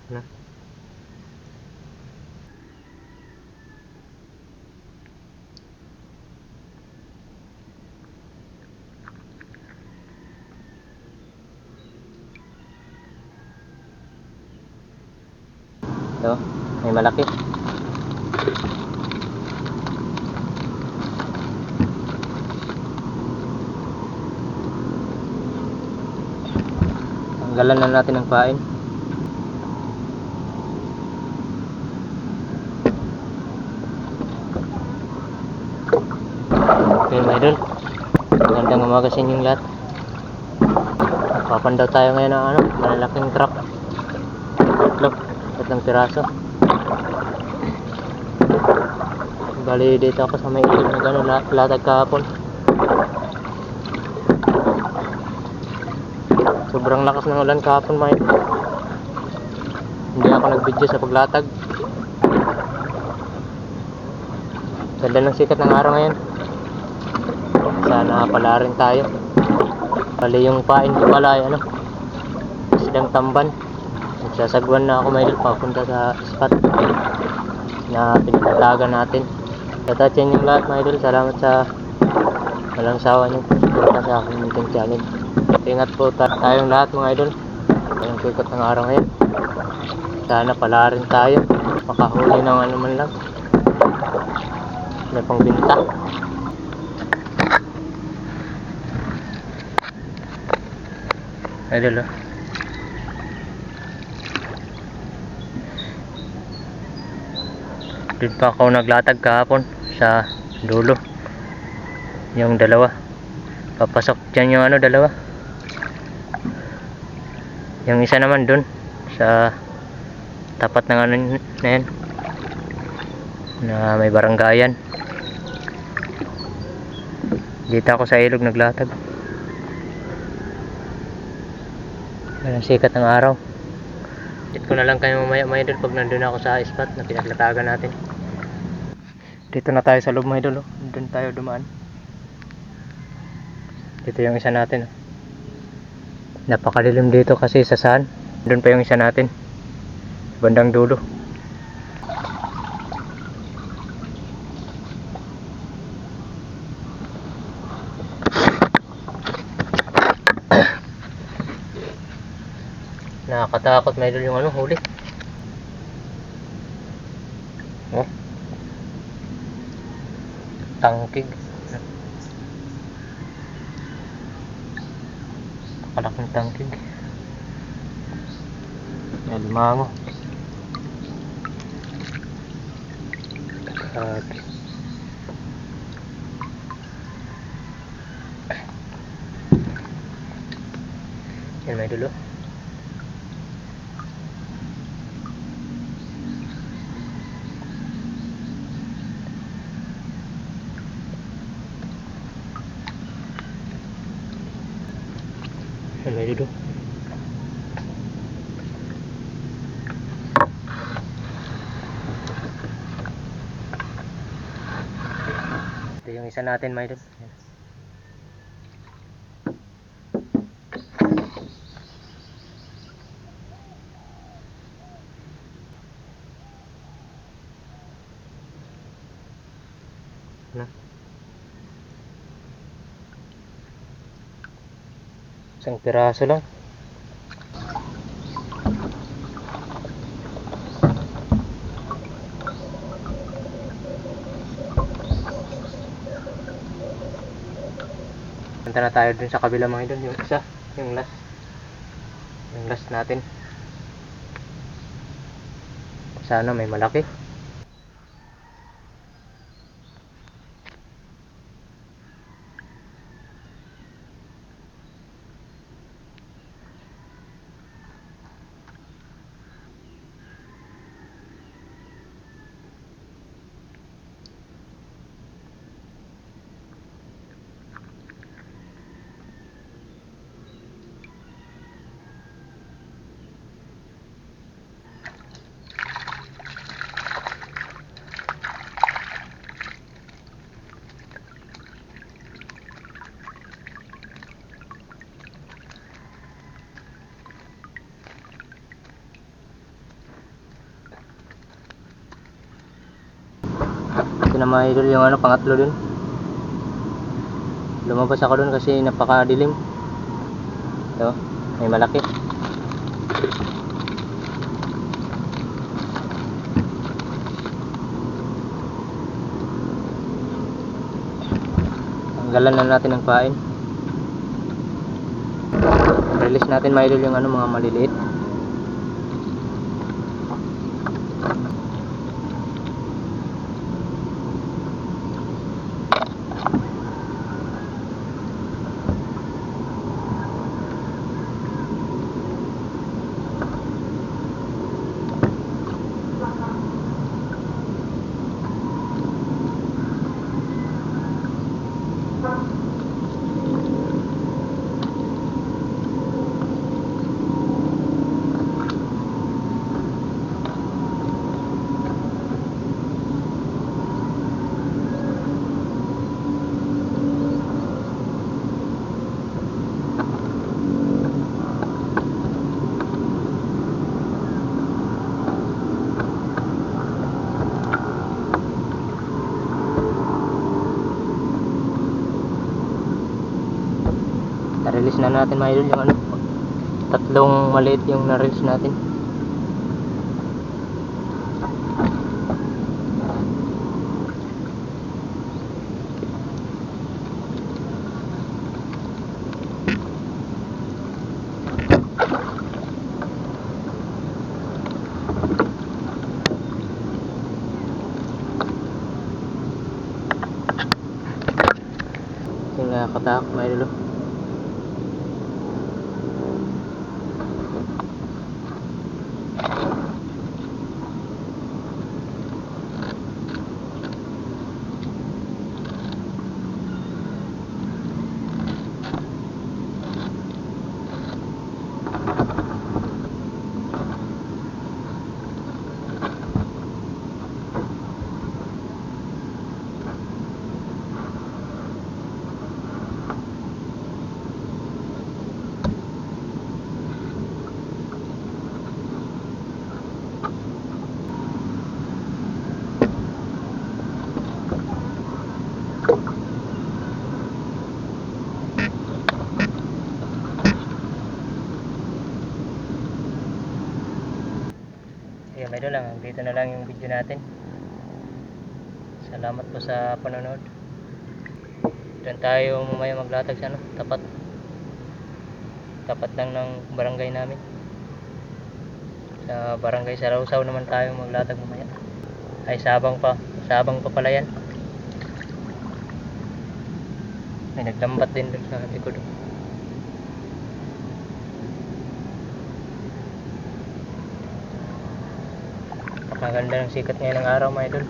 Na. Ito, may malaki. Tanggalan na natin ang pain. Okay mga idol, magandang umaga sa inyong lahat. Papandaw tayo ngayon ng malalaking truck. Tatlong piraso. Bali dito ako sa may ilog na gano'n, latag kahapon. Sobrang lakas ng ulan kahapon mga idol. Hindi ako nag-video sa paglatag. Ganda ng sikat ng araw ngayon. Sana pala rin tayo. Bali yung pain ko pala ay isdang tamban. Nagsasagwan na ako mga idol papunta sa spot na pinagtatagan natin. Tatachin yung lahat mga idol. Salamat sa walang sawa nyo suporta sa aking munting channel. Ingat po tayong lahat mga idol. Ang sikat ng araw ngayon. Sana pala rin tayo makahuli ng ano man lang. May pangbinta. Idol Doon pa ako naglatag kahapon sa dulo. Yung dalawa. Papasok dyan yung dalawa. Yung isa naman doon sa tapat ng na yan. Na may baranggayan. Dito ako sa ilog naglatag. Ang sikat ng araw. Dito ko na lang kayo mamaya mga idol pag nandun ako sa spot na pinaglatagan natin. Dito na tayo sa loob mga idol. Doon tayo dumaan. Dito yung isa natin. Napakadilim dito kasi sa saan. Doon pa yung isa natin. Bandang dulo. Nakakatakot mga idol yung huli. Tangkig. Kalaking tangkig. May limango. Yan may dulo. Yan may dulo. Ito yung isa natin may dulo. Isang piraso lang. Punta na tayo dun sa kabila mga idol. Yung isa, yung last natin. Sana may malaki. Yun na mga idol, yung ano, pangatlo dun. Lumabas ako dun kasi napakadilim. Ito, may malaki. Tanggalan na natin ng pain. Release natin mga idol yung ano, mga maliliit. Na-release na natin mga idol yung ano, tatlong maliit yung na-release natin. Yung nakakatakot mga idol. Ayun, medyo lang. Dito na lang yung video natin. Salamat po sa panonood. Doon tayo mamaya maglatag sa ano, tapat lang ng barangay namin. Sa barangay Sarawsaw naman tayo maglatag mamaya. Ay, sabang pa pala yan. May naglambat din doon sa likod. Maganda ng sikat ngayon ng araw mga idol.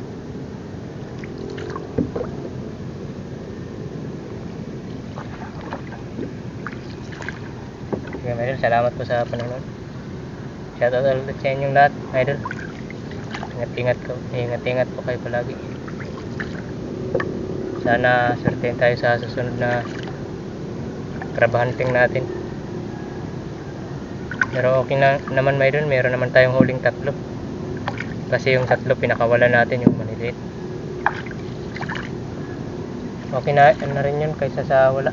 Okay mga idol, salamat po sa panonood. Shoutout ulit sa inyong lahat mga idol. Ingat po kayo palagi. Sana swertein tayo sa susunod na crab hunting natin. Pero okay na naman mga idol, meron naman tayong huling tatlo. Kasi yung tatlo pinakawala natin yung maliliit. Okay na rin yun kaysa sa wala.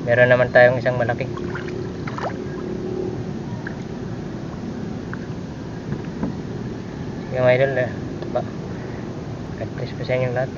Meron naman tayong isang malaki. Yung idol, God bless po sa inyong lahat.